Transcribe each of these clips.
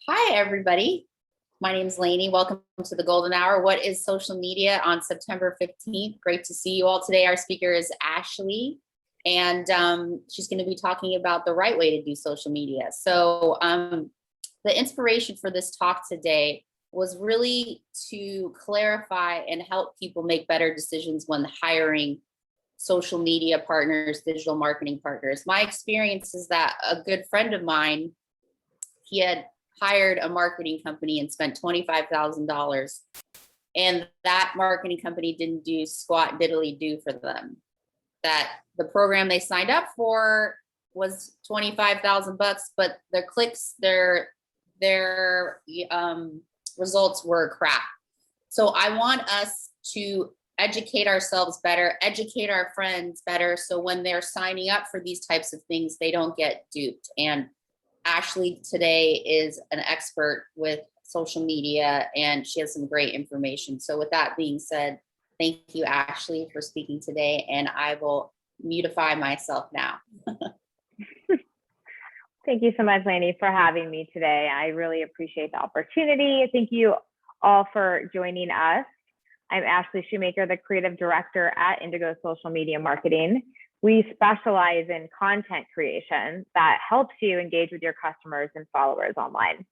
Hi, everybody. My name is Lainey. Welcome to the Golden Hour. What is social media on September 15th? Great to see you all today. Our speaker is Ashley, and she's going to be talking about the right way to do social media. So the inspiration for this talk today was really to clarify and help people make better decisions when hiring social media partners, digital marketing partners. My experience is that a good friend of mine, he had hired a marketing company and spent $25,000, and that marketing company didn't do squat diddly do for them. That the program they signed up for was 25,000 bucks, but their clicks, their results were crap. So I want us to educate ourselves better, educate our friends better, so when they're signing up for these types of things, they don't get duped. And Ashley today is an expert with social media, and she has some great information. So with that being said, thank you, Ashley, for speaking today, and I will mutify myself now. Thank you so much, Lainey, for having me today. I really appreciate the opportunity. Thank you all for joining us. I'm Ashley Shoemaker, the Creative Director at Indigo Social Media Marketing. We specialize in content creation that helps you engage with your customers and followers online.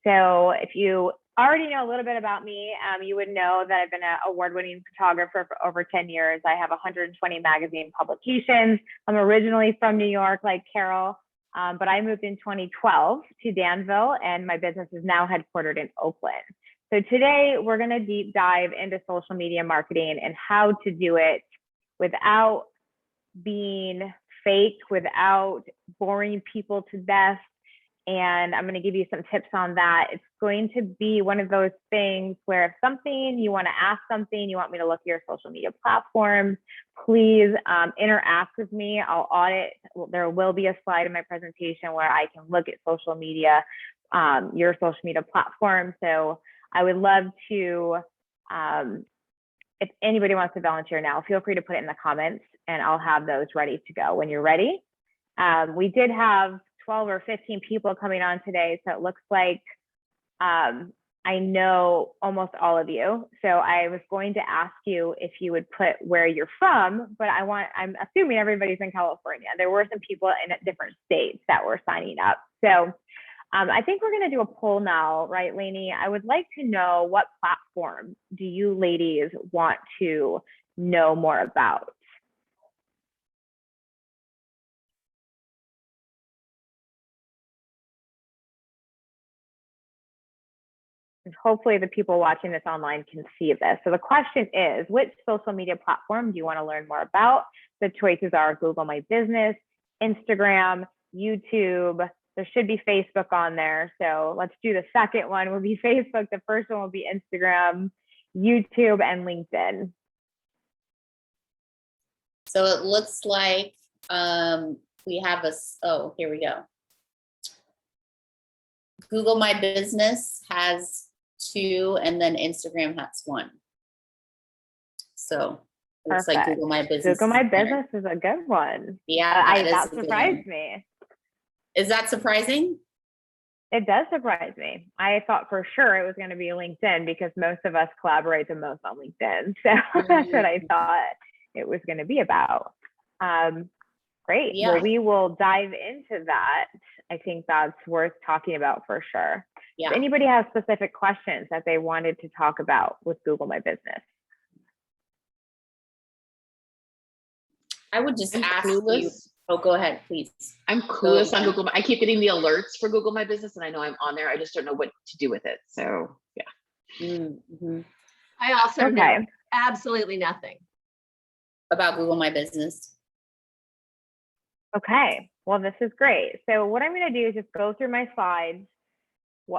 So if you already know a little bit about me, you would know that I've been an award-winning photographer for over 10 years. I have 120 magazine publications. I'm originally from New York, like Carol, but I moved in 2012 to Danville, and my business is now headquartered in Oakland. So today we're going to deep dive into social media marketing and how to do it without being fake, without boring people to death. And I'm going to give you some tips on that. It's going to be one of those things where if something, you want to ask something, you want me to look at your social media platforms, please interact with me. I'll audit. There will be a slide in my presentation where I can look at social media, your social media platform. So I would love to, if anybody wants to volunteer now, feel free to put it in the comments and I'll have those ready to go when you're ready. We did have 12 or 15 people coming on today, so it looks like I know almost all of you. So I was going to ask you if you would put where you're from, but I'm assuming everybody's in California. There were some people in different states that were signing up. So I think we're going to do a poll now, right, Lainey? I would like to know, what platform do you ladies want to know more about? And hopefully the people watching this online can see this. So the question is, which social media platform do you want to learn more about? The choices are Google My Business, Instagram, YouTube. There should be Facebook on there. So let's do the second one will be Facebook. The first one will be Instagram, YouTube, and LinkedIn. So it looks like we have oh, here we go. Google My Business has 2, and then Instagram has 1. So it looks like Google My Business. Google My Business is a good one. Yeah, that surprised me. Is that surprising? It does surprise me. I thought for sure it was going to be LinkedIn because most of us collaborate the most on LinkedIn. So that's what I thought it was going to be about. Great. Yeah. Well, we will dive into that. I think that's worth talking about for sure. Yeah. If anybody has specific questions that they wanted to talk about with Google My Business? I would just ask you. Oh, go ahead, please. I'm clueless on Google. I keep getting the alerts for Google My Business, and I know I'm on there. I just don't know what to do with it. So, yeah. Mm-hmm. I also know absolutely nothing about Google My Business. Okay. Well, this is great. So what I'm going to do is just go through my slides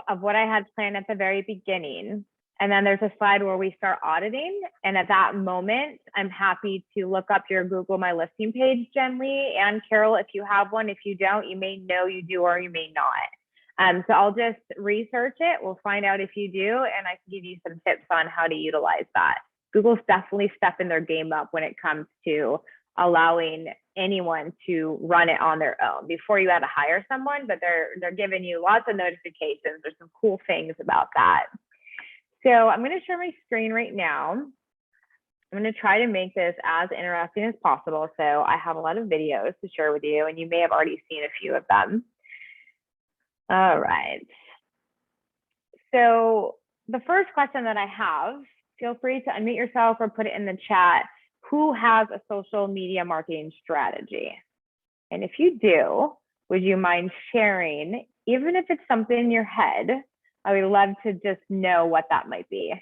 of what I had planned at the very beginning. And then there's a slide where we start auditing. And at that moment, I'm happy to look up your Google My Listing page, Jen Lee and Carol, if you have one. If you don't, you may know you do or you may not. So I'll just research it. We'll find out if you do, and I can give you some tips on how to utilize that. Google's definitely stepping their game up when it comes to allowing anyone to run it on their own. Before you had to hire someone, but they're giving you lots of notifications. There's some cool things about that. So I'm going to share my screen right now. I'm going to try to make this as interesting as possible. So I have a lot of videos to share with you, and you may have already seen a few of them. All right. So the first question that I have, feel free to unmute yourself or put it in the chat. Who has a social media marketing strategy? And if you do, would you mind sharing, even if it's something in your head? I would love to just know what that might be.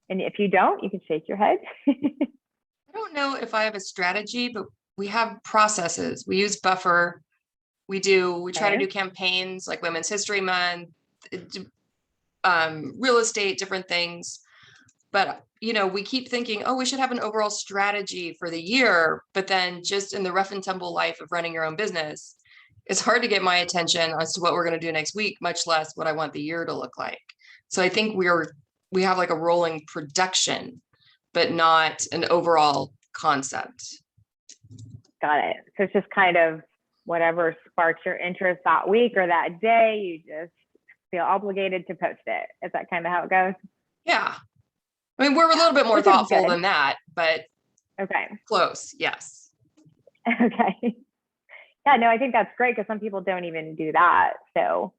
And if you don't, you can shake your head. I don't know if I have a strategy, but we have processes. We use Buffer. We try to do campaigns like Women's History Month, real estate, different things. But, you know, we keep thinking, oh, we should have an overall strategy for the year. But then just in the rough and tumble life of running your own business, it's hard to get my attention as to what we're going to do next week, much less what I want the year to look like. So I think we have like a rolling production, but not an overall concept. Got it. So it's just kind of whatever sparks your interest that week or that day, you just feel obligated to post it. Is that kind of how it goes? Yeah. I mean, we're a little bit more thoughtful than that, but okay. Close. Yes. Okay. Yeah, no, I think that's great because some people don't even do that. So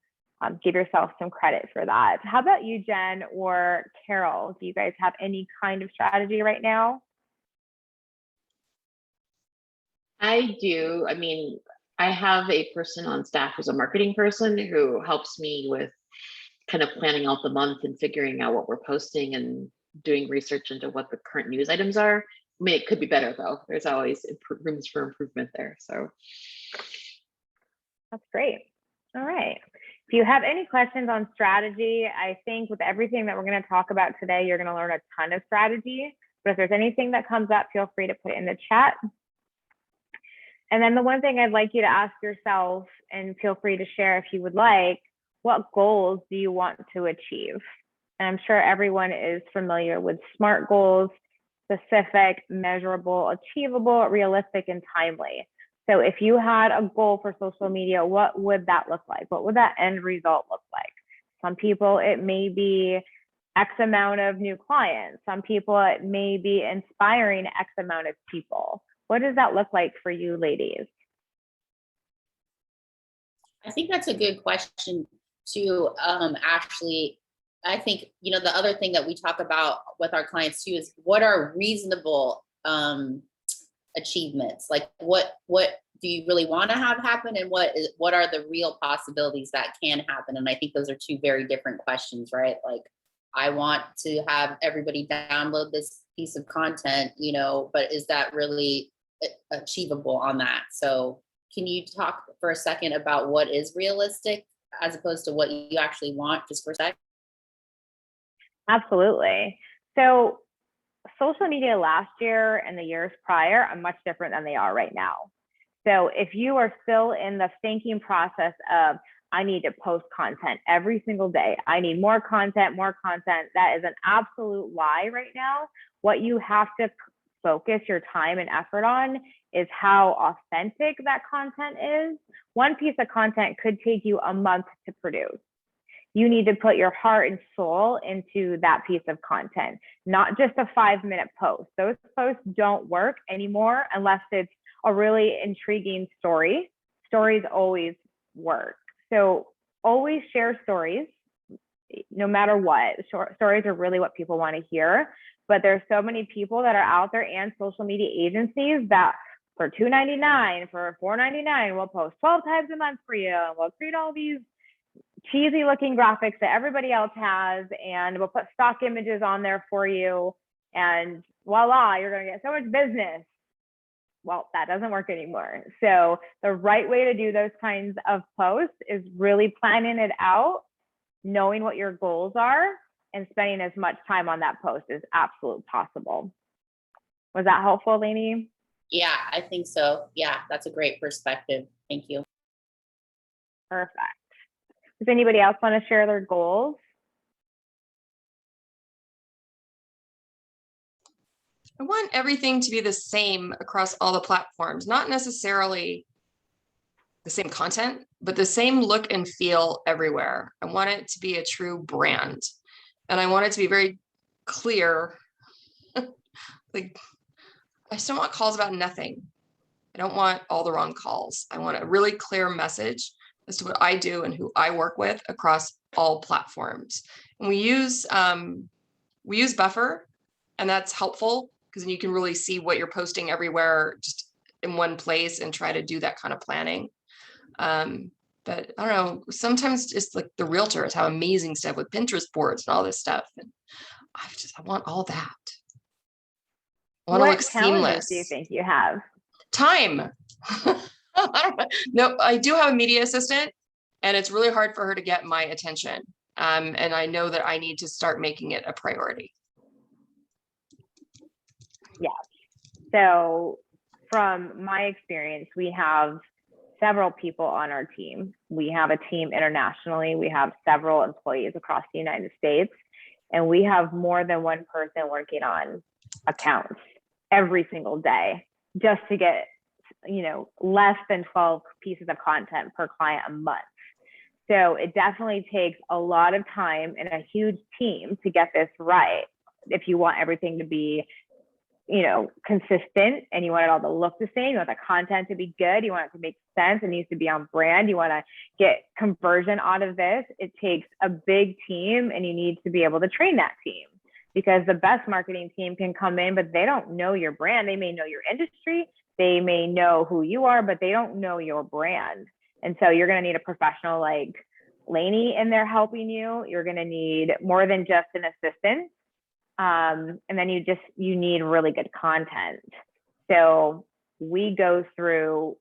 give yourself some credit for that. How about you, Jen or Carol? Do you guys have any kind of strategy right now? I do. I mean, I have a person on staff who's a marketing person who helps me with kind of planning out the month and figuring out what we're posting and doing research into what the current news items are. I mean, it could be better though. There's always rooms for improvement there. So that's great. All right. If you have any questions on strategy, I think with everything that we're going to talk about today, you're going to learn a ton of strategy. But if there's anything that comes up, feel free to put it in the chat. And then the one thing I'd like you to ask yourself, and feel free to share if you would like, what goals do you want to achieve? And I'm sure everyone is familiar with SMART goals: specific, measurable, achievable, realistic, and timely. So if you had a goal for social media, what would that look like? What would that end result look like? Some people, it may be X amount of new clients. Some people, it may be inspiring X amount of people. What does that look like for you ladies? I think that's a good question too, Ashley. I think, you know, the other thing that we talk about with our clients too is what are reasonable achievements? Like what do you really want to have happen, and what are the real possibilities that can happen? And I think those are two very different questions, right? Like, I want to have everybody download this piece of content, you know, but is that really achievable on that? So can you talk for a second about what is realistic as opposed to what you actually want, just for a sec? Absolutely. So social media last year and the years prior are much different than they are right now. So if you are still in the thinking process of, I need to post content every single day, I need more content, that is an absolute lie right now. What you have to focus your time and effort on is how authentic that content is. One piece of content could take you a month to produce. You need to put your heart and soul into that piece of content, not just a 5-minute post. Those posts don't work anymore unless it's a really intriguing story. Stories always work. So always share stories, no matter what. Stories are really what people want to hear. But there's so many people that are out there, and social media agencies, that for $2.99, for $4.99, we'll post 12 times a month for you, and we'll create all these cheesy looking graphics that everybody else has, and we'll put stock images on there for you, and voila, you're going to get so much business. Well, that doesn't work anymore. So the right way to do those kinds of posts is really planning it out, knowing what your goals are, and spending as much time on that post as absolutely possible. Was that helpful, Lainey? Yeah, I think so. Yeah, that's a great perspective. Thank you. Perfect. Does anybody else want to share their goals? I want everything to be the same across all the platforms, not necessarily the same content, but the same look and feel everywhere. I want it to be a true brand. And I want it to be very clear. Like, I just don't want calls about nothing. I don't want all the wrong calls. I want a really clear message as to what I do and who I work with across all platforms. And we use Buffer, and that's helpful because then you can really see what you're posting everywhere just in one place and try to do that kind of planning. But I don't know, sometimes just like the realtors have amazing stuff with Pinterest boards and all this stuff. And I want all that. I want to look seamless. Do you think you have? Time. No, I do have a media assistant, and it's really hard for her to get my attention. And I know that I need to start making it a priority. Yeah. So from my experience, we have several people on our team. We have a team internationally. We have several employees across the United States, and we have more than one person working on accounts every single day just to get, less than 12 pieces of content per client a month. So it definitely takes a lot of time and a huge team to get this right. If you want everything to be, consistent, and you want it all to look the same, you want the content to be good, you want it to make sense, it needs to be on brand, you want to get conversion out of this, it takes a big team, and you need to be able to train that team, because the best marketing team can come in, but they don't know your brand. They may know your industry, they may know who you are, but they don't know your brand. And so you're going to need a professional like Lainey in there helping you. You're going to need more than just an assistant. And then you need really good content. So we go through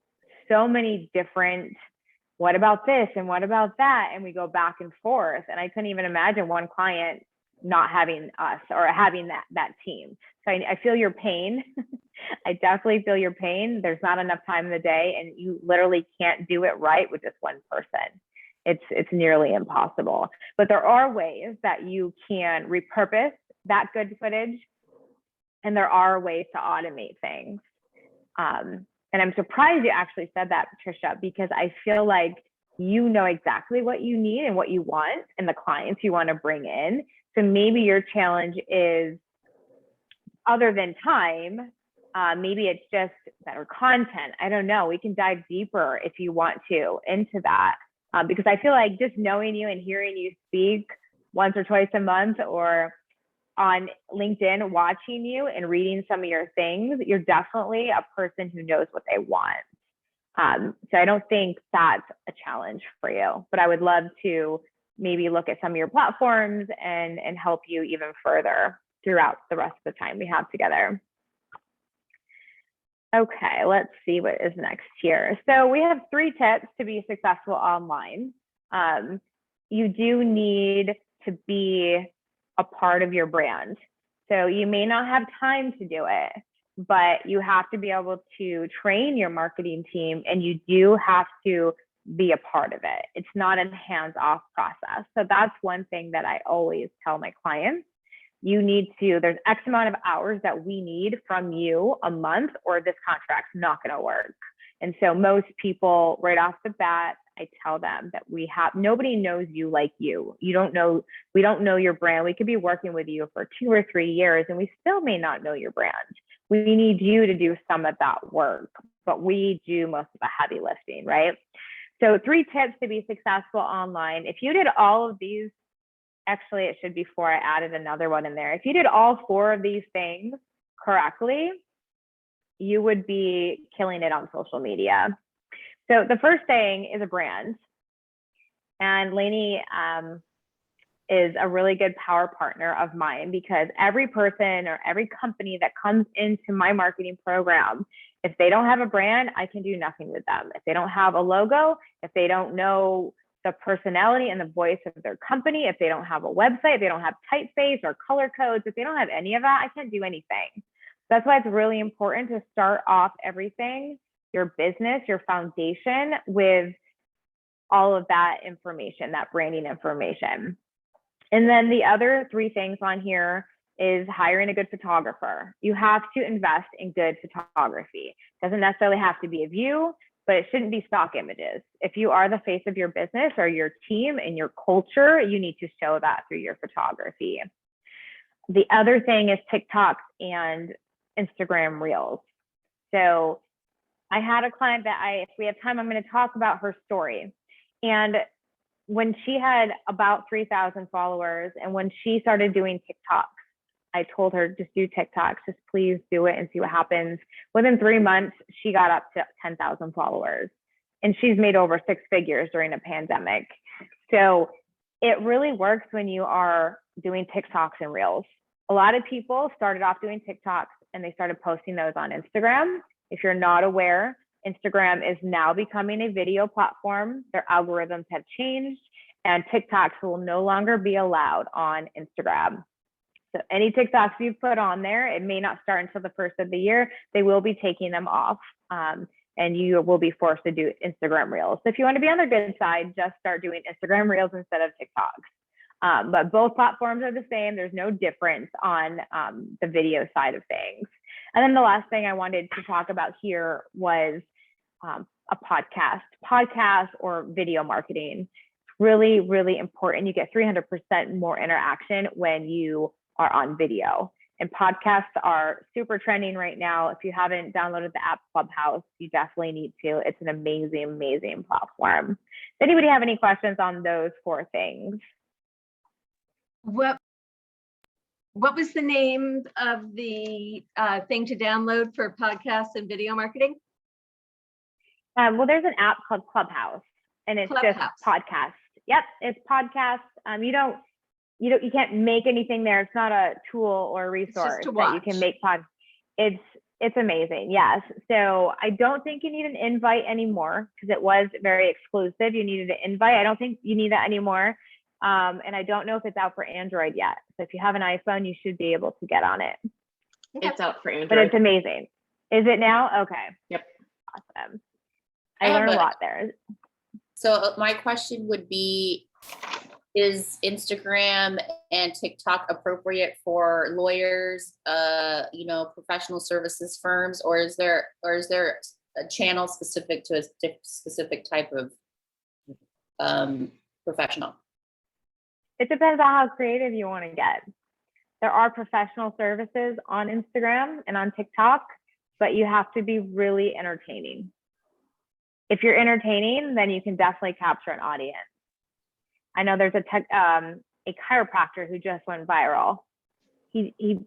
so many different, what about this and what about that? And we go back and forth. And I couldn't even imagine one client not having us or having that team. So I feel your pain. I definitely feel your pain. There's not enough time in the day, and you literally can't do it right with just one person. It's nearly impossible. But there are ways that you can repurpose that good footage, and there are ways to automate things. And I'm surprised you actually said that, Patricia, because I feel like you know exactly what you need and what you want and the clients you want to bring in. So maybe your challenge is, other than time, maybe it's just better content. I don't know. We can dive deeper if you want to into that, because I feel like just knowing you and hearing you speak once or twice a month, or on LinkedIn, watching you and reading some of your things, you're definitely a person who knows what they want. So I don't think that's a challenge for you, but I would love to maybe look at some of your platforms and help you even further throughout the rest of the time we have together. Okay, let's see what is next here. So we have 3 tips to be successful online. You do need to be a part of your brand. So you may not have time to do it, but you have to be able to train your marketing team, and you do have to be a part of it. It's not a hands-off process. So that's one thing that I always tell my clients. There's X amount of hours that we need from you a month, or this contract's not going to work. And so most people right off the bat, I tell them that nobody knows you like you. We don't know your brand. We could be working with you for 2 or 3 years, and we still may not know your brand. We need you to do some of that work, but we do most of the heavy lifting, right? So 3 tips to be successful online. If you did all of these, actually it should be 4, I added another one in there. If you did all 4 of these things correctly, you would be killing it on social media. So the first thing is a brand. And Lainey is a really good power partner of mine, because every person or every company that comes into my marketing program, if they don't have a brand, I can do nothing with them. If they don't have a logo, if they don't know the personality and the voice of their company, if they don't have a website, if they don't have typeface or color codes, if they don't have any of that, I can't do anything. That's why it's really important to start off everything, your business, your foundation, with all of that information, that branding information. And then the other 3 things on here is hiring a good photographer. You have to invest in good photography. Doesn't necessarily have to be of you, but it shouldn't be stock images. If you are the face of your business or your team and your culture, you need to show that through your photography. The other thing is TikToks and Instagram Reels. So I had a client that if we have time, I'm going to talk about her story. And when she had about 3,000 followers, and when she started doing TikToks, I told her, just do TikToks, just please do it and see what happens. Within 3 months, she got up to 10,000 followers, and she's made over 6 figures during a pandemic. So it really works when you are doing TikToks and Reels. A lot of people started off doing TikToks and they started posting those on Instagram. If you're not aware, Instagram is now becoming a video platform. Their algorithms have changed, and TikToks will no longer be allowed on Instagram. So any TikToks you put on there, it may not start until the first of the year. They will be taking them off, and you will be forced to do Instagram Reels. So if you want to be on the good side, just start doing Instagram Reels instead of TikToks. But both platforms are the same. There's no difference on the video side of things. And then the last thing I wanted to talk about here was a podcast or video marketing. Really, really important. You get 300% more interaction when you are on video. And podcasts are super trending right now. If you haven't downloaded the app Clubhouse, you definitely need to. It's an amazing, amazing platform. Does anybody have any questions on those 4 things? What was the name of the thing to download for podcasts and video marketing? Well, there's an app called Clubhouse, and it's Clubhouse. just podcast. Yep, it's podcast. You can't make anything there. It's not a tool or a resource that you can make It's amazing. Yes. So I don't think you need an invite anymore, because it was very exclusive. You needed an invite. I don't think you need that anymore. And I don't know if it's out for Android yet. So if you have an iPhone, you should be able to get on it. It's out for Android. But it's amazing. Is it now? Okay. Yep. Awesome. I learned a lot there. So my question would be, is Instagram and TikTok appropriate for lawyers, professional services firms, or is there a channel specific to a specific type of professional? It depends on how creative you want to get. There are professional services on Instagram and on TikTok, but you have to be really entertaining. If you're entertaining, then you can definitely capture an audience. I know there's a chiropractor who just went viral. He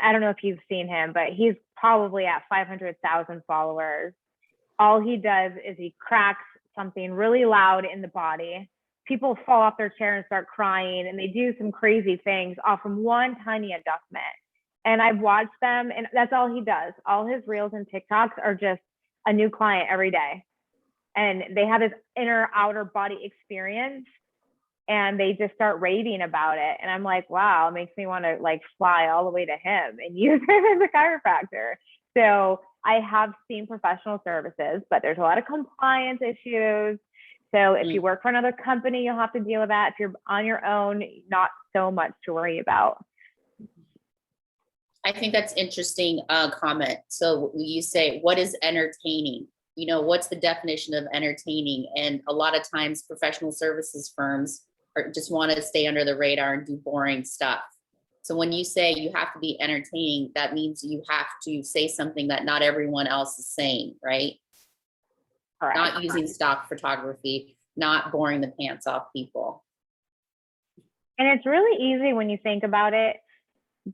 I don't know if you've seen him, but he's probably at 500,000 followers. All he does is he cracks something really loud in the body. People fall off their chair and start crying, and they do some crazy things off from one tiny adjustment. And I've watched them, and that's all he does. All his reels and TikToks are just a new client every day. And they have this inner outer body experience, and they just start raving about it. And I'm like, wow, it makes me want to fly all the way to him and use him as a chiropractor. So I have seen professional services, but there's a lot of compliance issues. So if you work for another company, you'll have to deal with that. If you're on your own, not so much to worry about. I think that's interesting comment. So you say, what is entertaining? What's the definition of entertaining? And a lot of times professional services firms just want to stay under the radar and do boring stuff. So when you say you have to be entertaining, that means you have to say something that not everyone else is saying, right? Correct. Not using stock photography, not boring the pants off people. And it's really easy when you think about it,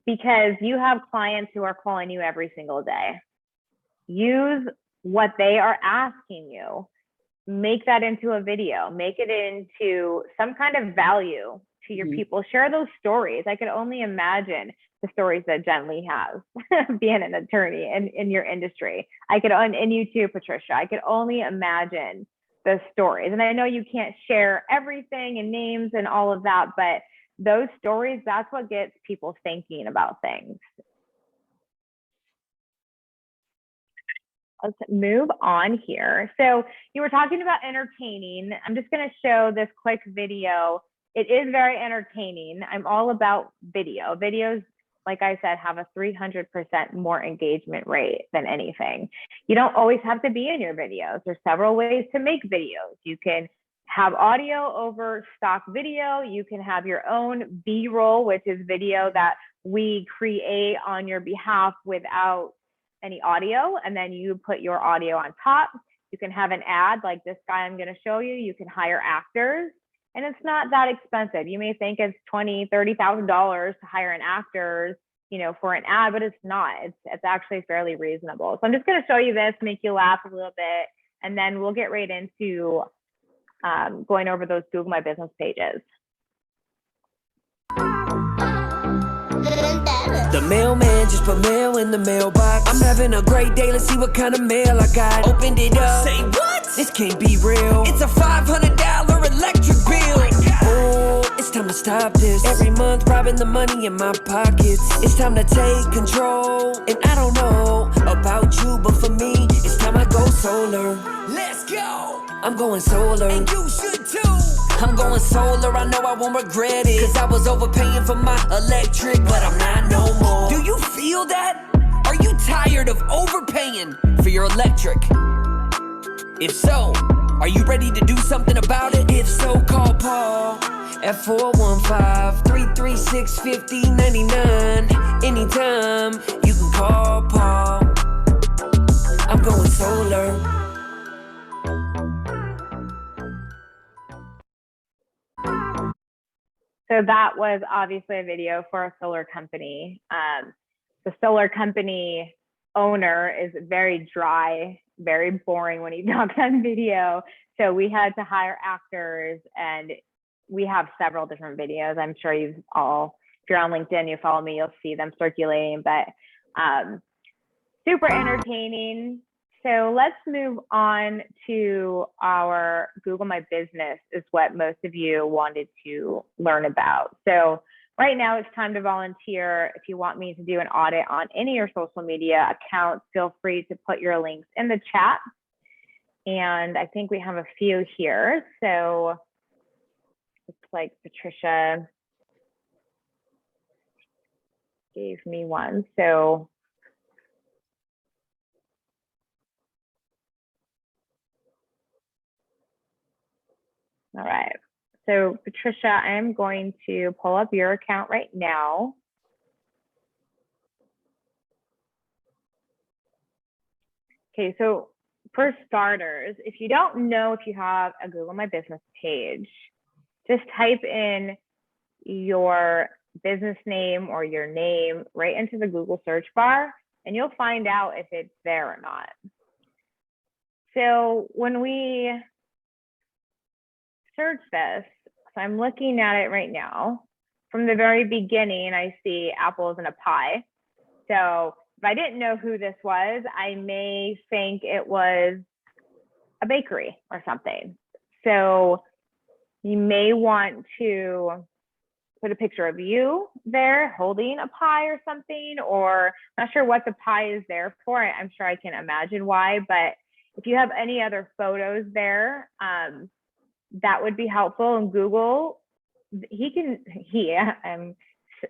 because you have clients who are calling you every single day. Use what they are asking you, make that into a video, make it into some kind of value to your people. Share those stories. I could only imagine the stories that Jen Lee has being an attorney in your industry. And you too, Patricia, I could only imagine the stories. And I know you can't share everything and names and all of that, but those stories, that's what gets people thinking about things. Let's move on here. So you were talking about entertaining. I'm just going to show this quick video. It is very entertaining. I'm all about video. Videos like I said, have a 300% more engagement rate than anything. You don't always have to be in your videos. There's several ways to make videos. You can have audio over stock video. You can have your own B-roll, which is video that we create on your behalf without any audio, and then you put your audio on top. You can have an ad like this guy I'm going to show you. You can hire actors, and it's not that expensive. You may think it's $20,000, $30,000 to hire an actor, for an ad, but it's not. It's actually fairly reasonable. So I'm just going to show you this, make you laugh a little bit, and then we'll get right into going over those Google My Business pages. The mailman just put mail in the mailbox. I'm having a great day, let's see what kind of mail I got. Opened it up, say what? This can't be real. It's a $500 electric bill. Oh, it's time to stop this. Every month robbing the money in my pockets. It's time to take control. And I don't know about you, but for me, it's time I go solar. Let's go. I'm going solar. And you should too. I'm going solar, I know I won't regret it. Cause I was overpaying for my electric, but I'm not no more. Do you feel that? Are you tired of overpaying for your electric? If so, are you ready to do something about it? If so, call Paul at 415-336-5099. Anytime, you can call Paul. I'm going solar. So that was obviously a video for a solar company. The solar company owner is very dry, very boring when he talks on video. So we had to hire actors, and we have several different videos. I'm sure if you're on LinkedIn, you follow me, you'll see them circulating, but super entertaining. So let's move on to our Google My Business, is what most of you wanted to learn about. So right now it's time to volunteer. If you want me to do an audit on any of your social media accounts, feel free to put your links in the chat. And I think we have a few here. So looks like Patricia gave me one. So all right, so Patricia, I am going to pull up your account right now. Okay, so for starters, if you don't know if you have a Google My Business page, just type in your business name or your name right into the Google search bar, and you'll find out if it's there or not. So when we search this, so I'm looking at it right now. From the very beginning, I see apples and a pie. So if I didn't know who this was, I may think it was a bakery or something. So you may want to put a picture of you there holding a pie or something, or I'm not sure what the pie is there for. I'm sure I can imagine why, but if you have any other photos there, that would be helpful. And Google, I'm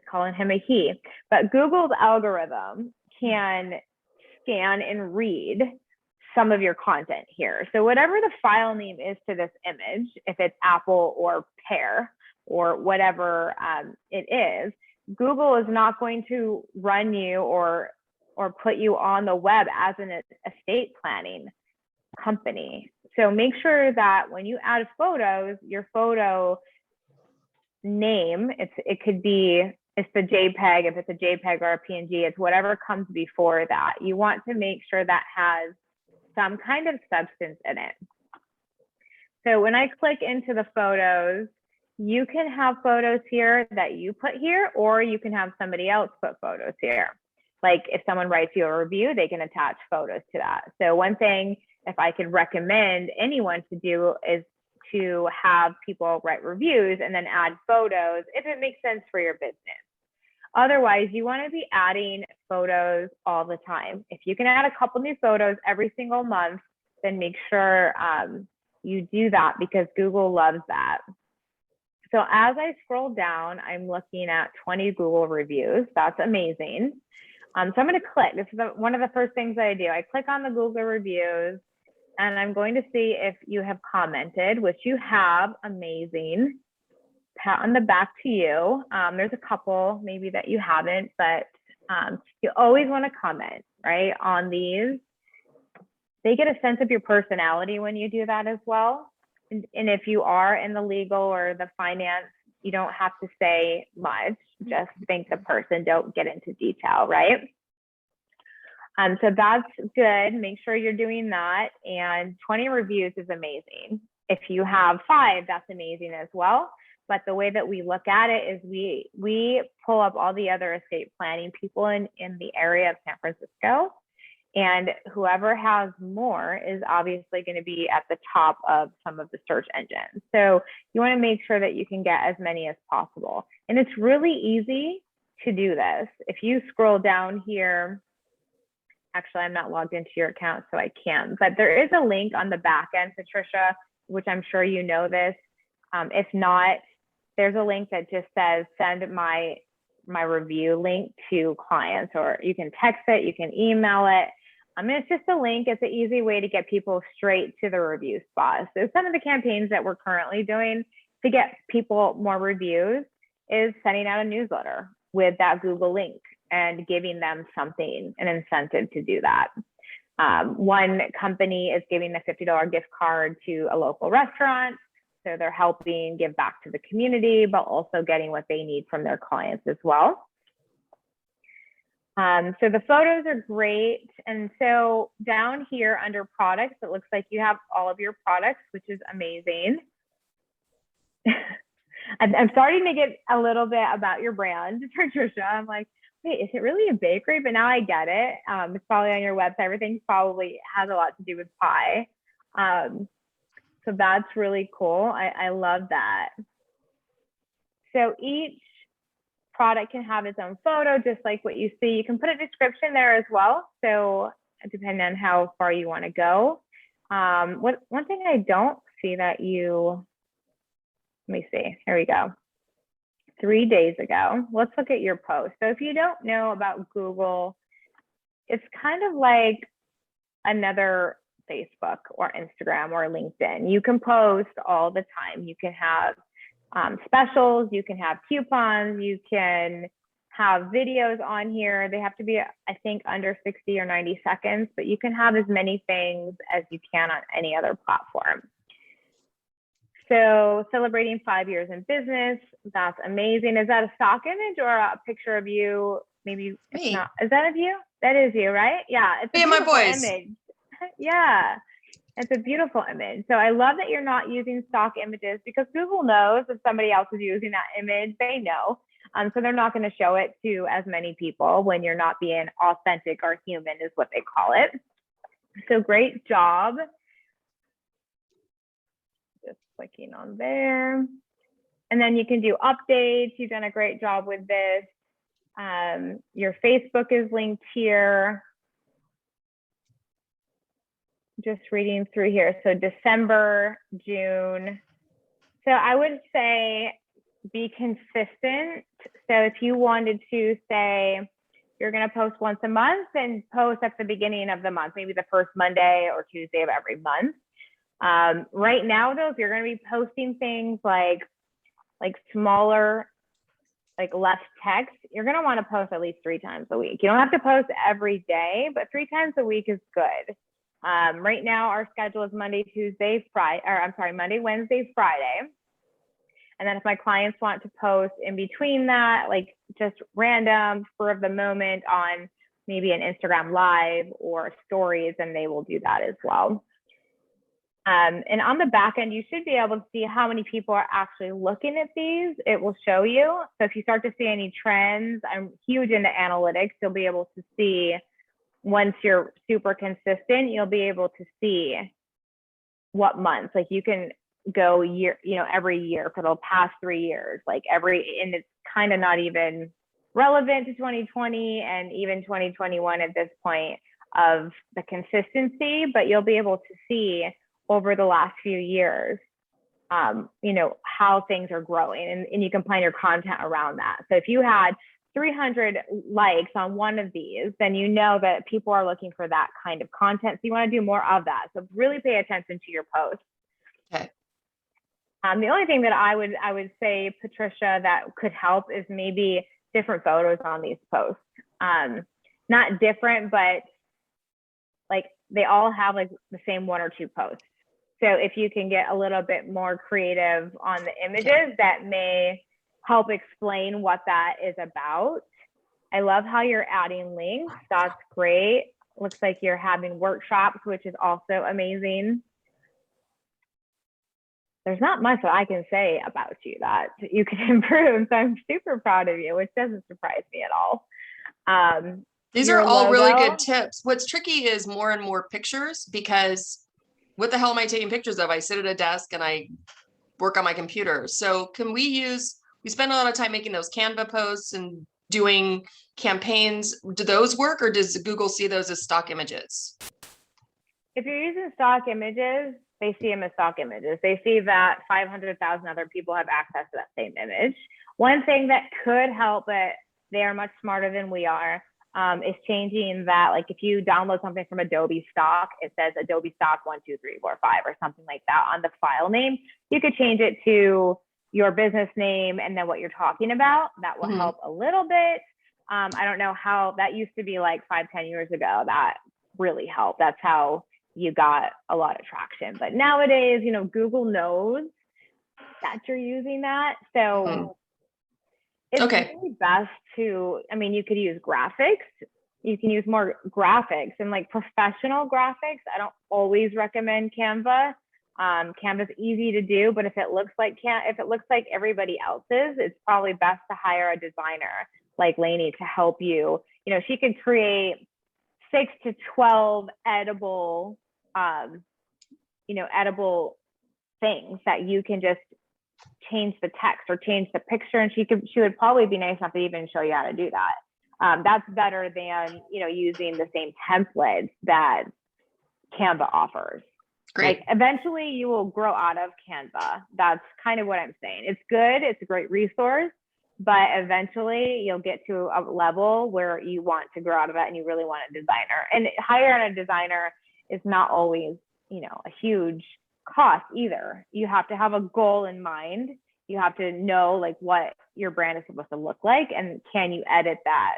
calling him a he, but Google's algorithm can scan and read some of your content here. So whatever the file name is to this image, if it's apple or pear or whatever it is, Google is not going to run you or put you on the web as an estate planning company. So make sure that when you add photos, your photo name, it could be, it's the JPEG, if it's a JPEG or a PNG, it's whatever comes before that. You want to make sure that has some kind of substance in it. So when I click into the photos, you can have photos here that you put here, or you can have somebody else put photos here. Like if someone writes you a review, they can attach photos to that. So one thing, if I could recommend anyone to do, is to have people write reviews and then add photos if it makes sense for your business. Otherwise, you want to be adding photos all the time. If you can add a couple new photos every single month, then make sure you do that, because Google loves that. So as I scroll down, I'm looking at 20 Google reviews. That's amazing. So I'm going to click. This is one of the first things I do. I click on the Google reviews, and I'm going to see if you have commented, which you have. Amazing. Pat on the back to you. There's a couple maybe that you haven't, but you always want to comment, right, on these. They get a sense of your personality when you do that as well. And if you are in the legal or the finance, you don't have to say much, just thank the person, don't get into detail, right? So that's good. Make sure you're doing that. And 20 reviews is amazing. If you have 5, that's amazing as well. But the way that we look at it is we pull up all the other estate planning people in the area of San Francisco. And whoever has more is obviously going to be at the top of some of the search engines. So you want to make sure that you can get as many as possible. And it's really easy to do this. If you scroll down here, actually, I'm not logged into your account, so I can't. But there is a link on the back end, Patricia, which I'm sure you know this. If not, there's a link that just says send my review link to clients, or you can text it, you can email it. It's just a link. It's an easy way to get people straight to the review spot. So some of the campaigns that we're currently doing to get people more reviews is sending out a newsletter with that Google link and giving them something, an incentive to do that. One company is giving a $50 gift card to a local restaurant. So they're helping give back to the community, but also getting what they need from their clients as well. So the photos are great. And so down here under products, it looks like you have all of your products, which is amazing. I'm starting to get a little bit about your brand, Patricia. I'm like, wait, is it really a bakery? But now I get it. It's probably on your website. Everything probably has a lot to do with pie. So that's really cool. I love that. So each product can have its own photo, just like what you see. You can put a description there as well. So depending on how far you want to go. One thing I don't see that you, let me see, here we go. 3 days ago, let's look at your post. So if you don't know about Google, it's kind of like another Facebook or Instagram or LinkedIn. You can post all the time. You can have specials, you can have coupons, you can have videos on here. They have to be, I think, under 60 or 90 seconds, but you can have as many things as you can on any other platform. So celebrating 5 years in business, that's amazing. Is that a stock image or a picture of you? Maybe it's not. Is that of you? That is you, right? Yeah, it's a beautiful image. Yeah. It's a beautiful image. So I love that you're not using stock images, because Google knows if somebody else is using that image, they know. So they're not going to show it to as many people when you're not being authentic or human, is what they call it. So great job. Just clicking on there. And then you can do updates. You've done a great job with this. Your Facebook is linked here. Just reading through here. So December, June. So I would say be consistent. So if you wanted to say you're going to post once a month, then post at the beginning of the month, maybe the first Monday or Tuesday of every month. Right now, though, if you're going to be posting things like smaller, like less text, you're going to want to post at least 3 times a week. You don't have to post every day, but 3 times a week is good. Right now, our schedule is Monday, Wednesday, Friday. And then if my clients want to post in between that, like just random spur of the moment on maybe an Instagram live or stories, and they will do that as well. And on the back end, you should be able to see how many people are actually looking at these. It will show you. So if you start to see any trends, I'm huge into analytics. You'll be able to see, once you're super consistent, you'll be able to see what months, like you can go every year for the past 3 years, and it's kind of not even relevant to 2020 and even 2021 at this point of the consistency, but you'll be able to see over the last few years how things are growing, and you can plan your content around that. So if you had 300 likes on one of these, then you know that people are looking for that kind of content. So you want to do more of that. So really pay attention to your posts. Okay. The only thing that I would say, Patricia, that could help is maybe different photos on these posts. Not different, but like they all have like the same 1 or 2 posts. So if you can get a little bit more creative on the images, that may help explain what that is about. I love how you're adding links. That's great. Looks like you're having workshops, which is also amazing. There's not much that I can say about you that you can improve. So I'm super proud of you, which doesn't surprise me at all. These are all really good tips. What's tricky is more and more pictures, because what the hell am I taking pictures of? I sit at a desk and I work on my computer. So can we spend a lot of time making those Canva posts and doing campaigns. Do those work, or does Google see those as stock images? If you're using stock images, they see them as stock images. They see that 500,000 other people have access to that same image. One thing that could help, but they are much smarter than we are, is changing that. Like if you download something from Adobe Stock, it says Adobe Stock 1, 2, 3, 4, 5 or something like that on the file name. You could change it to your business name and then what you're talking about. That will help a little bit. I don't know how that used to be like 5-10 years ago. That really helped. That's how you got a lot of traction. But nowadays, you know, Google knows that you're using that. So it's really best to, I mean, you could use graphics. You can use more graphics and like professional graphics. I don't always recommend Canva. Canva's easy to do, but if it looks like everybody else's, it's probably best to hire a designer like Lainey to help you. You know, she can create 6 to 12 edible, edible things that you can just change the text or change the picture, and she would probably be nice enough to even show you how to do that. That's better than, you know, using the same templates that Canva offers. Great. Like eventually you will grow out of Canva. That's kind of what I'm saying. It's good. It's a great resource, but eventually you'll get to a level where you want to grow out of it and you really want a designer. And hiring a designer is not always, you know, a huge cost either. You have to have a goal in mind. You have to know like what your brand is supposed to look like, and can you edit that?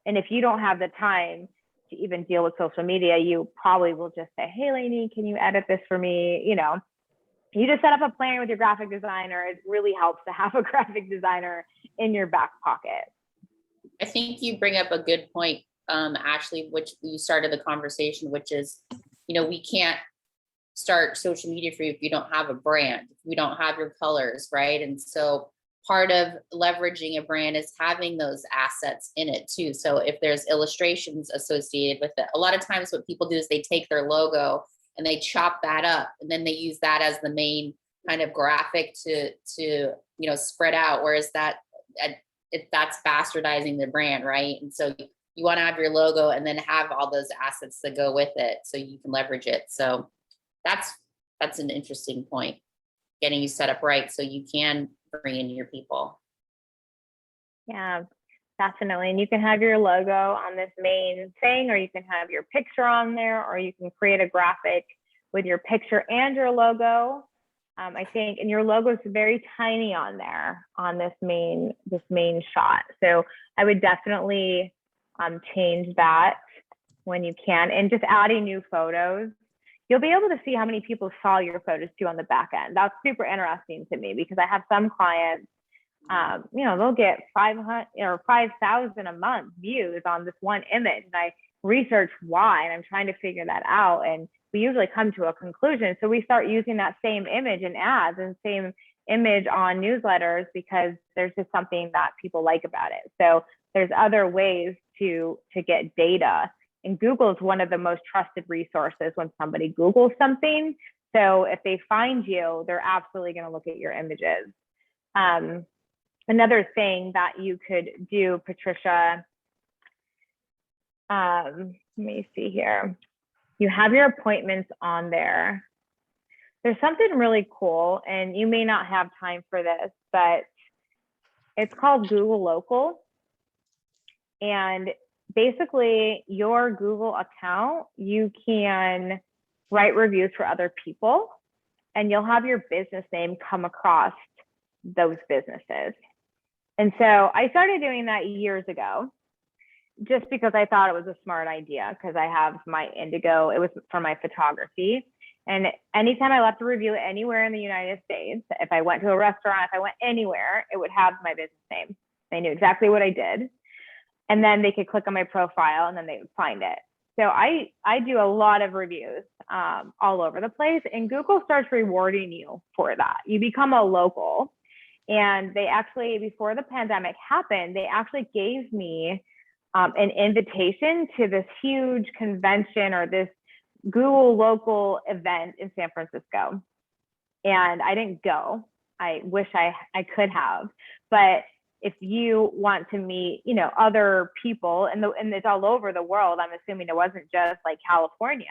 And if you don't have the time to even deal with social media, you probably will just say, hey, Lainey, can you edit this for me? You know, you just set up a plan with your graphic designer. It really helps to have a graphic designer in your back pocket. I think you bring up a good point, Ashley, which you started the conversation, which is, you know, we can't start social media for you if you don't have a brand, if we don't have your colors, right? And so part of leveraging a brand is having those assets in it too. So if there's illustrations associated with it, a lot of times what people do is they take their logo and they chop that up, and then they use that as the main kind of graphic to you know, spread out. Whereas that's bastardizing the brand, right? And so you want to have your logo and then have all those assets that go with it so you can leverage it. So that's an interesting point, getting you set up right so you can bring in your people. Yeah, definitely. And you can have your logo on this main thing, or you can have your picture on there, or you can create a graphic with your picture and your logo. I think, and your logo is very tiny on there on this main shot. So I would definitely change that when you can, and just adding new photos. You'll be able to see how many people saw your photos too on the back end. That's super interesting to me, because I have some clients, you know, they'll get 500 or 5,000 a month views on this one image. And I research why, and I'm trying to figure that out. And we usually come to a conclusion. So we start using that same image in ads and same image on newsletters, because there's just something that people like about it. So there's other ways to get data. And Google is one of the most trusted resources when somebody Googles something. So if they find you, they're absolutely going to look at your images. Another thing that you could do, Patricia, let me see here. You have your appointments on there. there's something really cool, and you may not have time for this, but it's called Google Local. And basically, your Google account, you can write reviews for other people, and you'll have your business name come across those businesses. And so I started doing that years ago, just because I thought it was a smart idea, because I have my Indigo, it was for my photography. And anytime I left a review anywhere in the United States, if I went to a restaurant, if I went anywhere, it would have my business name. They knew exactly what I did. And then they could click on my profile and then they would find it. So I do a lot of reviews all over the place, and Google starts rewarding you for that. You become a local. And they actually, before the pandemic happened, they actually gave me an invitation to this huge convention, or this Google Local event in San Francisco. And I didn't go. I wish I could have. But if you want to meet, you know, other people, and it's all over the world, I'm assuming it wasn't just like California,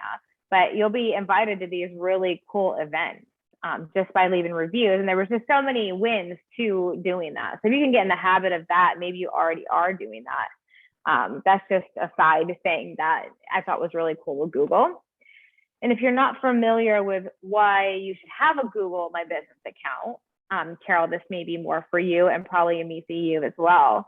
but you'll be invited to these really cool events just by leaving reviews. And there was just so many wins to doing that. So if you can get in the habit of that, maybe you already are doing that. That's just a side thing that I thought was really cool with Google. And if you're not familiar with why you should have a Google My Business account, Carol, this may be more for you, and probably Amisa, you as well.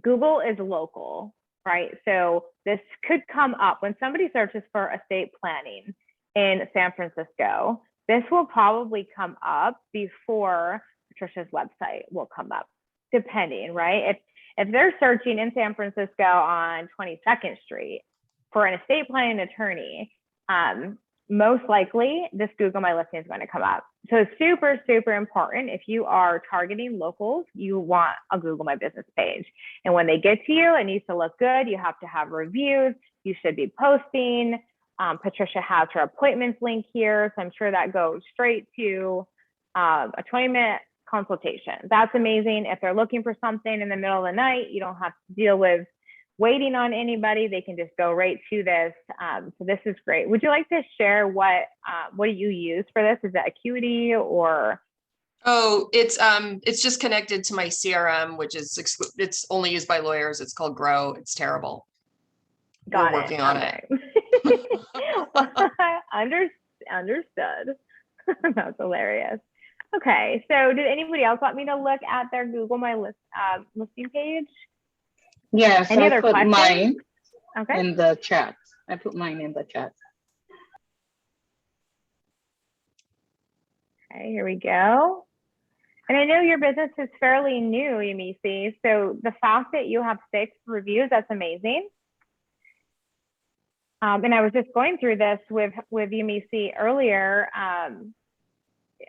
Google is local, right? So this could come up when somebody searches for estate planning in San Francisco. This will probably come up before Patricia's website will come up, depending, right? If they're searching in San Francisco on 22nd Street for an estate planning attorney, most likely this Google My Listing is going to come up. So it's super, super important. If you are targeting locals, you want a Google My Business page. And when they get to you, it needs to look good. You have to have reviews. You should be posting. Patricia has her appointments link here, so I'm sure that goes straight to a 20-minute consultation. That's amazing. If they're looking for something in the middle of the night, you don't have to deal with waiting on anybody. They can just go right to this. So this is great. Would you like to share what do you use for this? Is it Acuity or? Oh, it's just connected to my CRM, which is it's only used by lawyers. It's called Grow. It's terrible. We're working on it. Understood. That's hilarious. Okay, so did anybody else want me to look at their Google My listing page? Yes, Any other I put questions? mine in the chat. I put mine in the chat. Okay, here we go. And I know your business is fairly new, Yemisi. So the fact that you have 6 reviews, that's amazing. And I was just going through this with Yemisi earlier,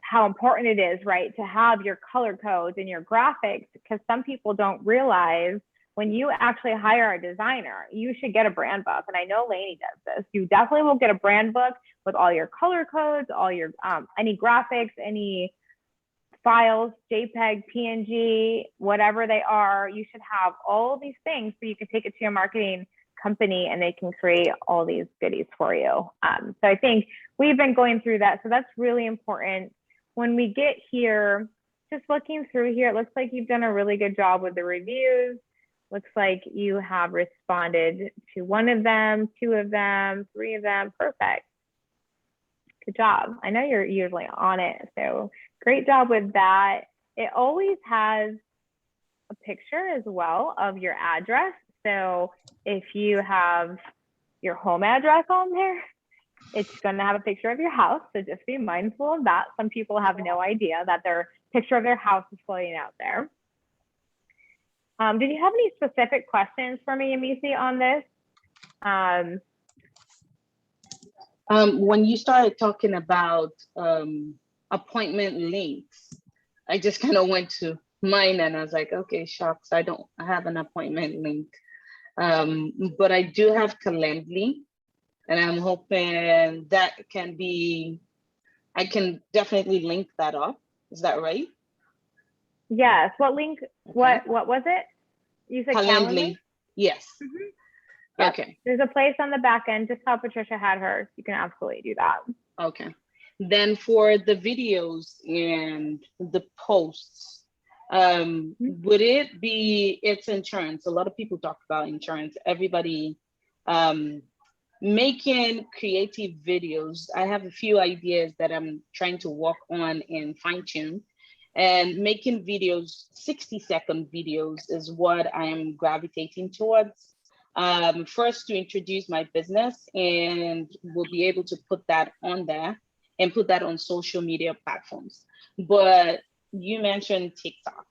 how important it is, right, to have your color codes and your graphics, because some people don't realize when you actually hire a designer, you should get a brand book. And I know Lainey does this. You definitely will get a brand book with all your color codes, all your any graphics, any files, JPEG, PNG, whatever they are. You should have all these things so you can take it to your marketing company and they can create all these goodies for you. So I think we've been going through that. So that's really important. When we get here, just looking through here, it looks like you've done a really good job with the reviews. Looks like you have responded to 1 of them, 2 of them, 3 of them. Perfect. Good job. I know you're usually on it. So great job with that. It always has a picture as well of your address. So if you have your home address on there, it's going to have a picture of your house. So just be mindful of that. Some people have no idea that their picture of their house is floating out there. Did you have any specific questions for me, Yemisi, on this? When you started talking about appointment links, I just kind of went to mine and I was like, okay, shucks, I have an appointment link. But I do have Calendly, and I'm hoping that I can definitely link that up. Is that right? Yes. What link? Okay. What was it? You said Calendly? Yes. Mm-hmm. Yep. Okay. There's a place on the back end, just how Patricia had hers. You can absolutely do that. Okay. Then for the videos and the posts, would it be, it's insurance. A lot of people talk about insurance. Everybody making creative videos. I have a few ideas that I'm trying to work on and fine tune. And making videos, 60-second videos is what I am gravitating towards. First to introduce my business, and we'll be able to put that on there and put that on social media platforms. But you mentioned TikTok.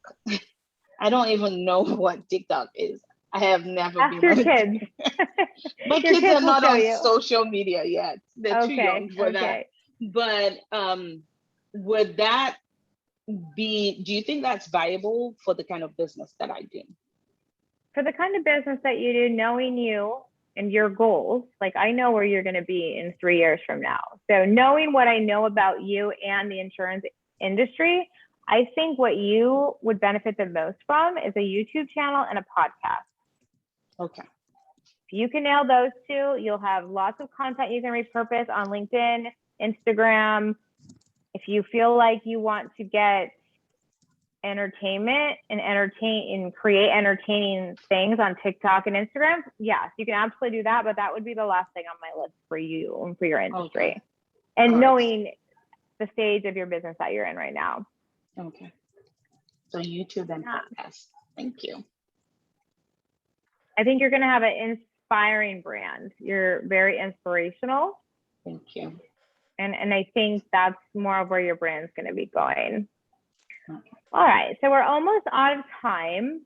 I don't even know what TikTok is. I have never Ask been your on kids. My Your kids are will not show on you. social media yet. They're too young for that. But would that be, do you think that's viable for the kind of business that I do? For the kind of business that you do, knowing you and your goals, like I know where you're going to be in 3 years from now. So knowing what I know about you and the insurance industry, I think what you would benefit the most from is a YouTube channel and a podcast. Okay. If you can nail those two, you'll have lots of content you can repurpose on LinkedIn, Instagram. If you feel like you want to get entertainment and create entertaining things on TikTok and Instagram, yes, you can absolutely do that, but that would be the last thing on my list for you and for your industry. Okay. And All right. Knowing the stage of your business that you're in right now. Okay. So YouTube and podcast. Thank you. I think you're going to have an inspiring brand. You're very inspirational. Thank you. And I think that's more of where your brand's going to be going. Okay. All right, so we're almost out of time.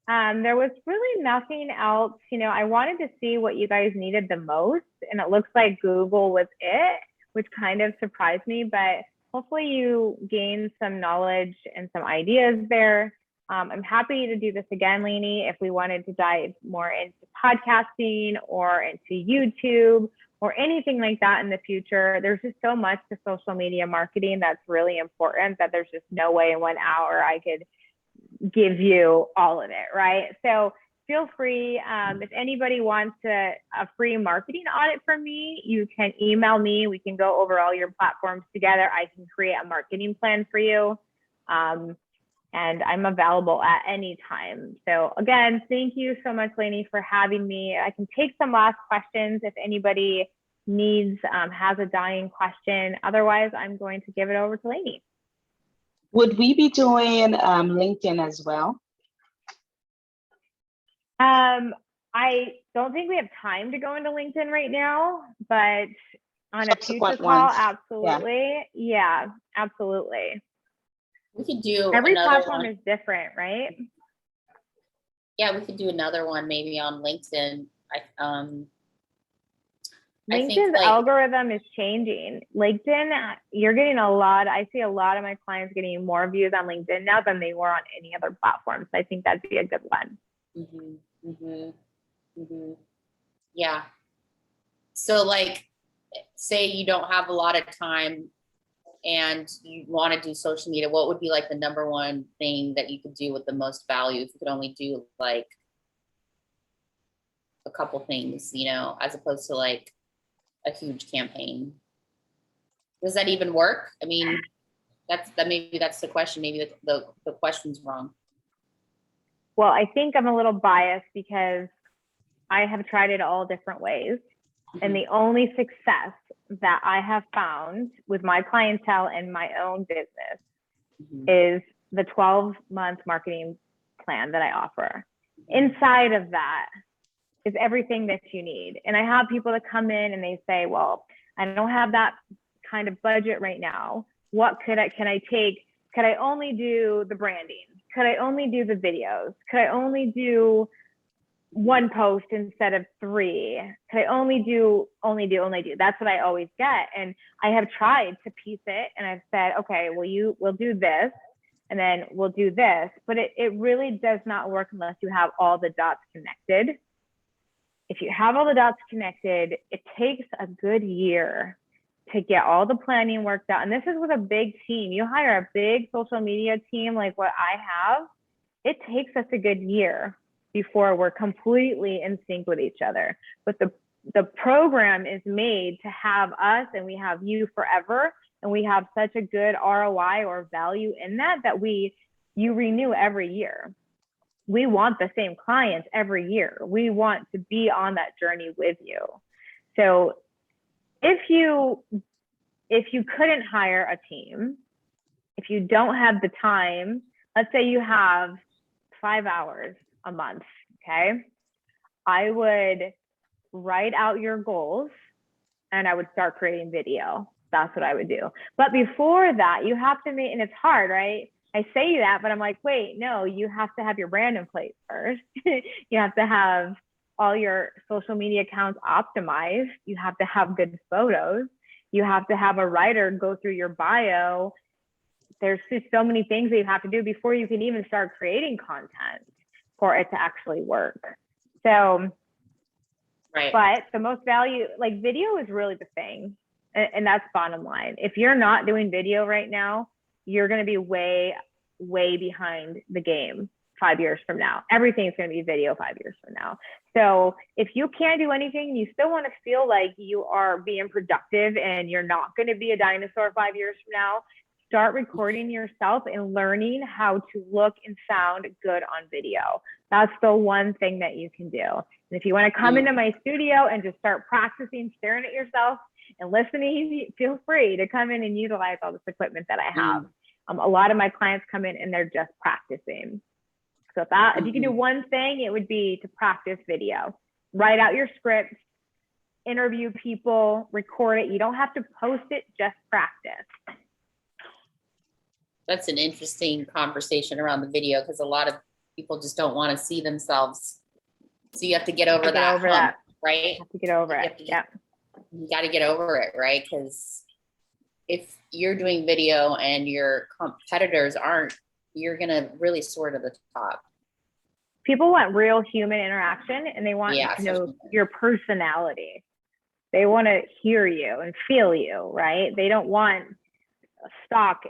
There was really nothing else. You know, I wanted to see what you guys needed the most, and it looks like Google was it, which kind of surprised me, but hopefully you gained some knowledge and some ideas there. I'm happy to do this again, Lainey, if we wanted to dive more into podcasting or into YouTube or anything like that in the future. There's just so much to social media marketing that's really important that there's just no way in 1 hour I could give you all of it, right? So feel free, if anybody wants a free marketing audit from me, you can email me. We can go over all your platforms together. I can create a marketing plan for you. And I'm available at any time. So again, thank you so much, Lainey, for having me. I can take some last questions if anybody needs, has a dying question. Otherwise, I'm going to give it over to Lainey. Would we be doing LinkedIn as well? I don't think we have time to go into LinkedIn right now, but on a future call, ones. absolutely. Yeah, absolutely. We could do Every another platform one. is different, right? Yeah, we could do another one maybe on LinkedIn. LinkedIn's algorithm is changing. LinkedIn, you're getting I see a lot of my clients getting more views on LinkedIn now than they were on any other platform. So I think that'd be a good one. Yeah. So like, say you don't have a lot of time and you want to do social media, what would be like the number one thing that you could do with the most value if you could only do like a couple things, you know, as opposed to like a huge campaign? Does that even work? I mean, maybe that's the question. Maybe the question's wrong. Well, I think I'm a little biased because I have tried it all different ways. And the only success that I have found with my clientele and my own business is the 12-month marketing plan that I offer. Inside of that is everything that you need. And I have people that come in and they say, well, I don't have that kind of budget right now. What can I take? Could I only do the branding? Could I only do the videos? Could I only do one post instead of 3? Could I only do? That's what I always get. And I have tried to piece it and I've said, okay, well, we'll do this and then we'll do this, but it really does not work unless you have all the dots connected. If you have all the dots connected, it takes a good year to get all the planning worked out. And this is with a big team. You hire a big social media team like what I have, it takes us a good year before we're completely in sync with each other. But the program is made to have us, and we have you forever, and we have such a good ROI or value in that you renew every year. We want the same clients every year. We want to be on that journey with you. So if you couldn't hire a team, if you don't have the time, let's say you have 5 hours a month, okay? I would write out your goals and I would start creating video. That's what I would do. But before that, you have to make, and it's hard, right? I say that, but I'm like, wait, no, you have to have your brand in place first. You have to have all your social media accounts optimized. You have to have good photos. You have to have a writer go through your bio. There's just so many things that you have to do before you can even start creating content for it to actually work. So, Right. but the most value, like video is really the thing. And that's bottom line. If you're not doing video right now, you're going to be way behind the game 5 years from now. Everything's going to be video 5 years from now. So if you can't do anything, you still want to feel like you are being productive and you're not going to be a dinosaur 5 years from now, start recording yourself and learning how to look and sound good on video. That's the one thing that you can do. And if you want to come into my studio and just start practicing staring at yourself and listening, feel free to come in and utilize all this equipment that I have. A lot of my clients come in and they're just practicing. So if you can do one thing, it would be to practice video. Write out your script, interview people, record it. You don't have to post it, just practice. That's an interesting conversation around the video because a lot of people just don't want to see themselves. So you have to get over that hump, right? You have to get over it. Yeah. You got to get over it, right? Because if you're doing video and your competitors aren't, you're going to really soar to the top. People want real human interaction and they want to know your personality. They want to hear you and feel you, right? They don't want stock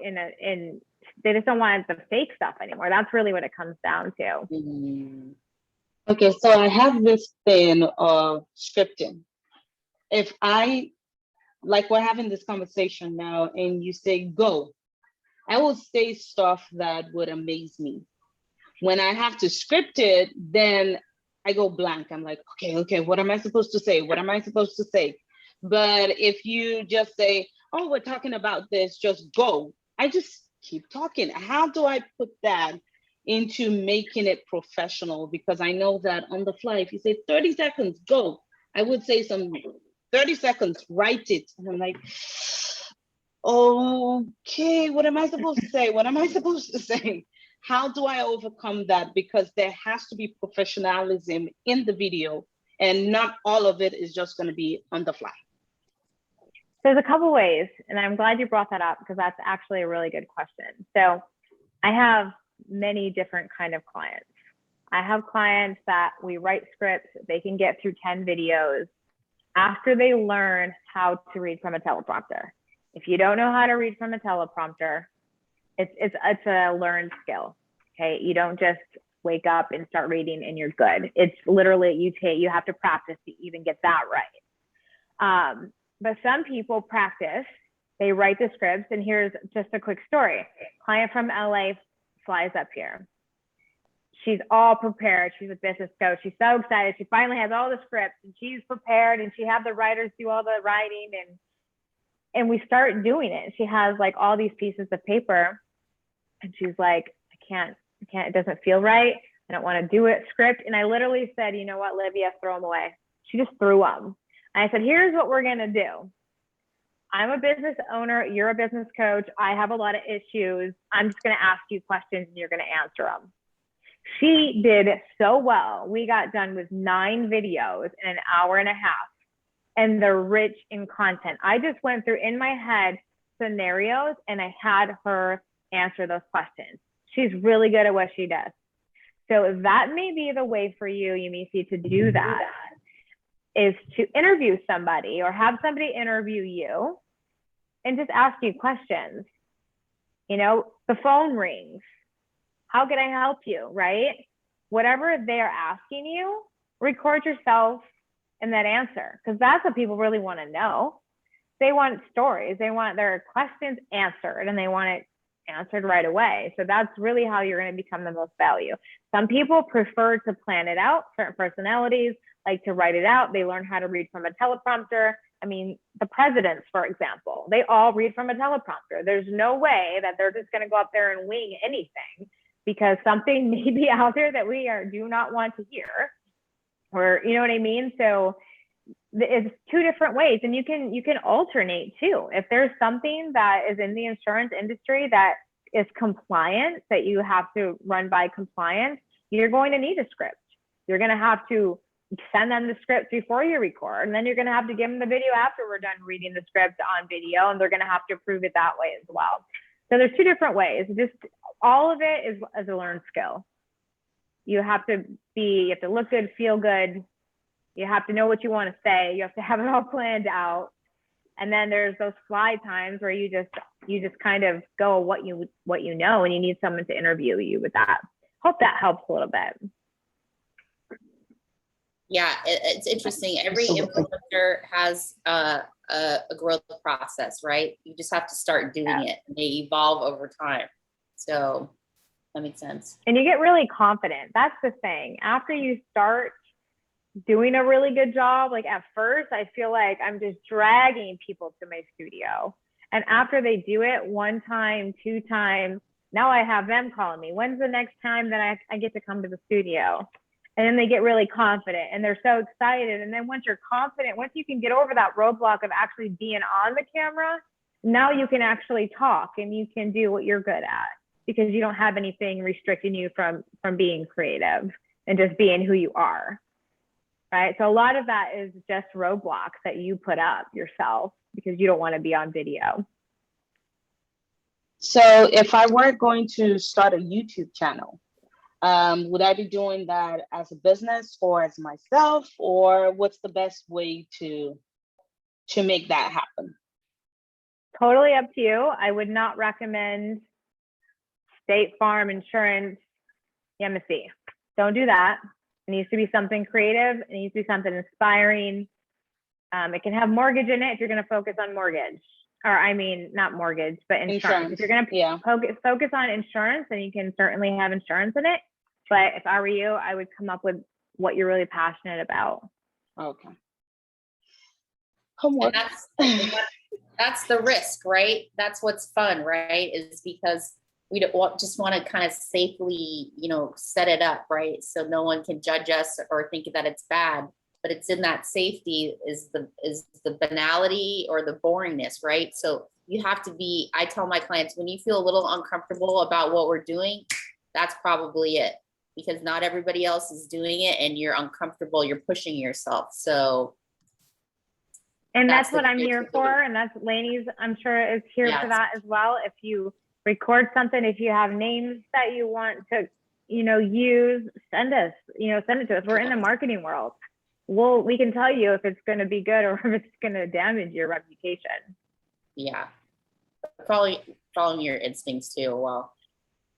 they just don't want the fake stuff anymore. That's really what it comes down to. Okay, so I have this thing of scripting. If like we're having this conversation now and you say go, I will say stuff that would amaze me. When I have to script it, then I go blank. I'm like, okay, what am I supposed to say? What am I supposed to say? But if you just say, oh, we're talking about this, just go. I just keep talking. How do I put that into making it professional? Because I know that on the fly, if you say 30 seconds, go, I would say some 30 seconds, write it. And I'm like, okay, what am I supposed to say? What am I supposed to say? How do I overcome that? Because there has to be professionalism in the video and not all of it is just going to be on the fly. There's a couple ways, and I'm glad you brought that up because that's actually a really good question. So I have many different kind of clients. I have clients that we write scripts, they can get through 10 videos after they learn how to read from a teleprompter. If you don't know how to read from a teleprompter, it's a learned skill, okay? You don't just wake up and start reading and you're good. It's literally, you have to practice to even get that right. But some people practice, they write the scripts, and here's just a quick story. Client from LA flies up here. She's all prepared. She's a business coach. She's so excited. She finally has all the scripts and she's prepared and she had the writers do all the writing and we start doing it. She has like all these pieces of paper and she's like, I can't, it doesn't feel right. I don't want to do it script. And I literally said, you know what, Livia, throw them away. She just threw them. And I said, here's what we're going to do. I'm a business owner. You're a business coach. I have a lot of issues. I'm just going to ask you questions and you're going to answer them. She did so well. We got done with 9 videos in an hour and a half, and they're rich in content. I just went through in my head scenarios and I had her answer those questions. She's really good at what she does. So that may be the way for you, Yumisi, to do that, is to interview somebody or have somebody interview you and just ask you questions. You know, the phone rings. How can I help you, right? Whatever they're asking you, record yourself in that answer, because that's what people really want to know. They want stories. They want their questions answered, and they want it answered right away. So that's really how you're going to become the most value. Some people prefer to plan it out. Certain personalities like to write it out. They learn how to read from a teleprompter. I mean, the presidents, for example, they all read from a teleprompter. There's no way that they're just going to go up there and wing anything, because something may be out there that we do not want to hear, or, you know what I mean? So it's two different ways, and you can alternate too. If there's something that is in the insurance industry that is compliant, that you have to run by compliance, you're going to need a script. You're going to have to send them the script before you record, and then you're going to have to give them the video after we're done reading the script on video, and they're going to have to approve it that way as well. So there's two different ways. Just all of it is as a learned skill. You have to look good, feel good. You have to know what you want to say. You have to have it all planned out. And then there's those fly times where you just kind of go what you know, and you need someone to interview you with that. Hope that helps a little bit. Yeah, it's interesting. Every influencer has a growth process, right? You just have to start doing it, and they evolve over time. So that makes sense. And you get really confident. That's the thing. After you start doing a really good job, like at first, I feel like I'm just dragging people to my studio. And after they do it 1 time, 2 times, now I have them calling me. When's the next time that I get to come to the studio? And then they get really confident, and they're so excited. And then once you're confident, once you can get over that roadblock of actually being on the camera, now you can actually talk and you can do what you're good at, because you don't have anything restricting you from being creative and just being who you are, right? So a lot of that is just roadblocks that you put up yourself because you don't want to be on video. So if I were going to start a YouTube channel, would I be doing that as a business or as myself, or what's the best way to make that happen? Totally up to you. I would not recommend State Farm Insurance, Yemisi. Don't do that. It needs to be something creative. It needs to be something inspiring. It can have mortgage in it if you're going to focus on mortgage. Or I mean, not mortgage, but insurance. If you're going to focus on insurance, then you can certainly have insurance in it. But if I were you, I would come up with what you're really passionate about. Okay. Homework. That's the risk, right? That's what's fun, right? Is because we don't just want to kind of safely, set it up, right? So no one can judge us or think that it's bad. But it's in that safety is the banality or the boringness, right? So you have to be, I tell my clients, when you feel a little uncomfortable about what we're doing, that's probably it, because not everybody else is doing it and you're uncomfortable, you're pushing yourself. So. And that's what I'm here for. And that's Lainey's, I'm sure, is here for that as well. If you record something, if you have names that you want to, use, send it to us. We're in the marketing world. We can tell you if it's going to be good or if it's going to damage your reputation. Yeah. Probably following your instincts too. Well,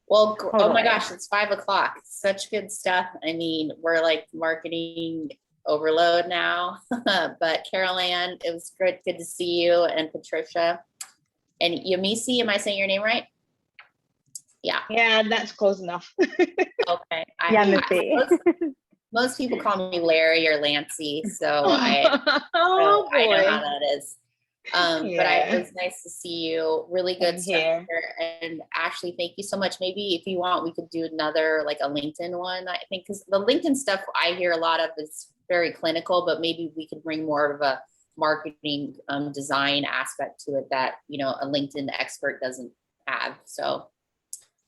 totally. Oh my gosh, it's 5:00. Such good stuff. I mean, we're like marketing overload now, but Carol Ann, it was good to see you, and Patricia and Yemisi. Am I saying your name right? Yeah. Yeah, that's close enough. Okay. Most people call me Larry or Lancey, so I know how that is. But it was nice to see you. Really good stuff here. And Ashley, thank you so much. Maybe if you want, we could do another, like a LinkedIn one, I think, because the LinkedIn stuff I hear a lot of is very clinical, but maybe we could bring more of a marketing design aspect to it that, a LinkedIn expert doesn't have. So.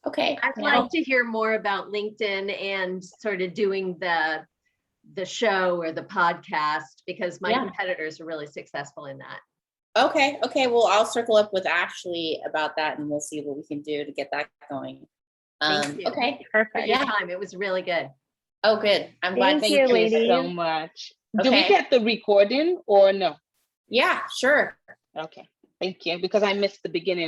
Okay. I'd like to hear more about LinkedIn and sort of doing the show or the podcast, because my competitors are really successful in that. Okay. Well, I'll circle up with Ashley about that, and we'll see what we can do to get that going. Thank you. Okay. Perfect. For your time. It was really good. Oh, good. I'm glad. Thank you so much. Okay. Do we get the recording or no? Yeah, sure. Okay. Thank you, because I missed the beginning.